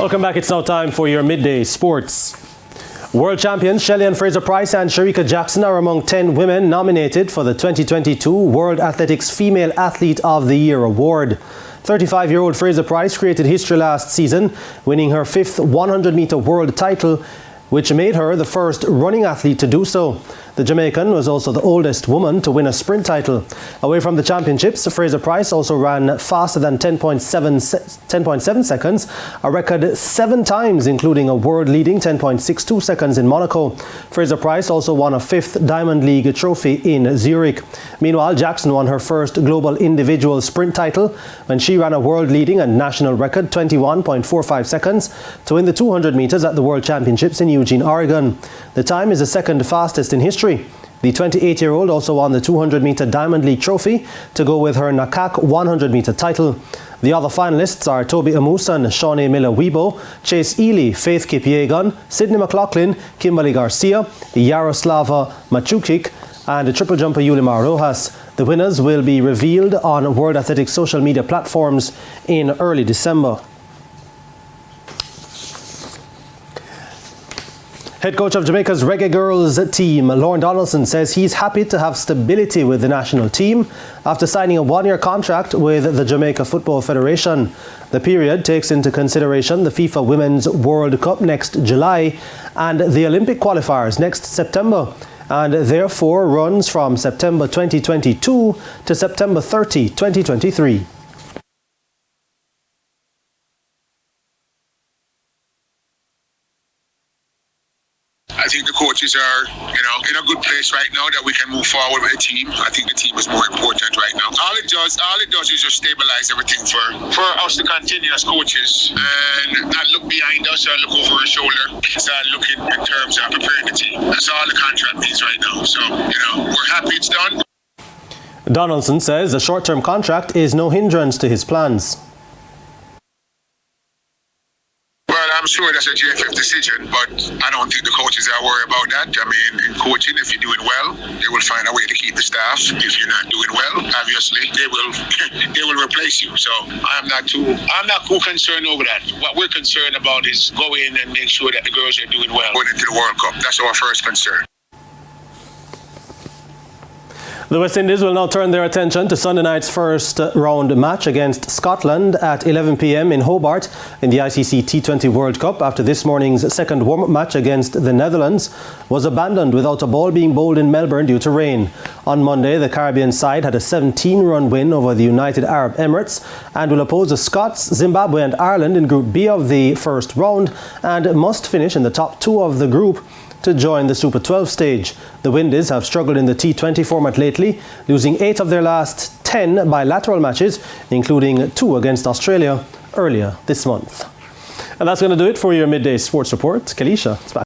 Welcome back. It's now time for your midday sports. World champions Shelly-ann Fraser-Pryce and Shericka Jackson are among 10 women nominated for the 2022 World Athletics Female Athlete of the Year award. 35-year-old Fraser-Pryce created history last season, winning her 5th 100-meter world title, which made her the first running athlete to do so. The Jamaican was also the oldest woman to win a sprint title. Away from the championships, Fraser-Pryce also ran faster than 10.7 seconds, a record 7 times, including a world-leading 10.62 seconds in Monaco. Fraser-Pryce also won a 5th Diamond League trophy in Zurich. Meanwhile, Jackson won her first global individual sprint title when she ran a world-leading and national record 21.45 seconds to win the 200 meters at the World Championships in Eugene, Oregon. The time is the second fastest in history. The 28-year-old also won the 200-meter Diamond League trophy to go with her NACAC 100-meter title. The other finalists are Toby Amusan, Shawnee Miller-Weibo, Chase Ely, Faith Kipyegon, Sydney McLaughlin, Kimberly Garcia, Yaroslava Machukik, and the triple jumper Yulimar Rojas. The winners will be revealed on World Athletics social media platforms in early December. Head coach of Jamaica's Reggae Girls team, Lorne Donaldson, says he's happy to have stability with the national team after signing a 1-year contract with the Jamaica Football Federation. The period takes into consideration the FIFA Women's World Cup next July and the Olympic qualifiers next September, and therefore runs from September 2022 to September 30, 2023. I think the coaches are, in a good place right now that we can move forward with the team. I think the team is more important right now. All it does is just stabilize everything for us to continue as coaches and not look behind us or look over our shoulder. Start looking in terms of preparing the team. That's all the contract means right now. So, we're happy it's done. Donaldson says a short-term contract is no hindrance to his plans. I'm sure that's a JFF decision, but I don't think the coaches are worried about that. I mean, in coaching, if you're doing well, they will find a way to keep the staff. If you're not doing well, obviously, they will replace you. So I'm not too concerned over that. What we're concerned about is go in and make sure that the girls are doing well going into the World Cup. That's our first concern. The West Indies will now turn their attention to Sunday night's first round match against Scotland at 11 p.m. in Hobart in the ICC T20 World Cup after this morning's second warm-up match against the Netherlands was abandoned without a ball being bowled in Melbourne due to rain. On Monday, the Caribbean side had a 17-run win over the United Arab Emirates and will oppose the Scots, Zimbabwe and Ireland in Group B of the first round and must finish in the top 2 of the group to join the Super 12 stage. The Windies have struggled in the T20 format lately, losing 8 of their last 10 bilateral matches, including 2 against Australia earlier this month. And that's going to do it for your midday sports report. Kalisha, it's back.